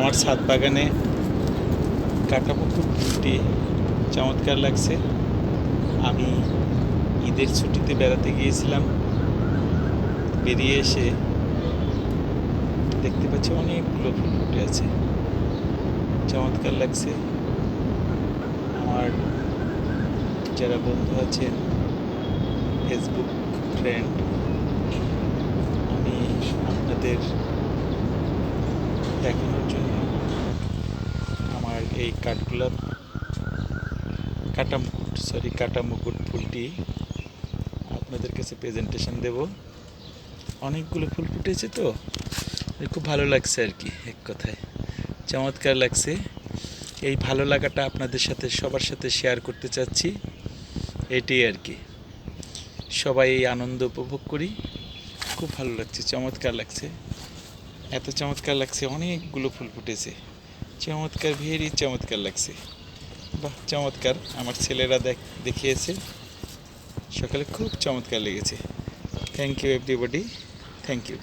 আমার ছাদ বাগানে কাটাপুকুর ফুলটি চমৎকার লাগছে। আমি ঈদের ছুটিতে বেড়াতে গিয়েছিলাম, বেরিয়ে এসে দেখতে পাচ্ছি অনেকগুলো ফুল ফুটে আছে, চমৎকার লাগছে। আমার যারা বন্ধু আছেন, ফেসবুক ফ্রেন্ড, আমি আপনাদের দেখানোর জন্য আমার এই কাটামুকুট ফুলটি আপনাদের কাছে প্রেজেন্টেশন দেব। অনেকগুলো ফুল ফুটেছে তো খুব ভালো লাগছে আর কি, এক কথায় চমৎকার লাগছে। এই ভালো লাগাটা আপনাদের সাথে সবার সাথে শেয়ার করতে চাচ্ছি, এটাই আর কি। সবাই এই আনন্দ উপভোগ করি। খুব ভালো লাগছে, চমৎকার লাগছে, এত চমৎকার লাগছে, অনেকগুলো ফুল ফুটেছে, চমৎকার, ভেরি চমৎকার লাগছে। বাহ, চমৎকার। আমার ছেলেরা দেখিয়েছে সকালে, খুব চমৎকার লেগেছে। Thank you everybody, thank you.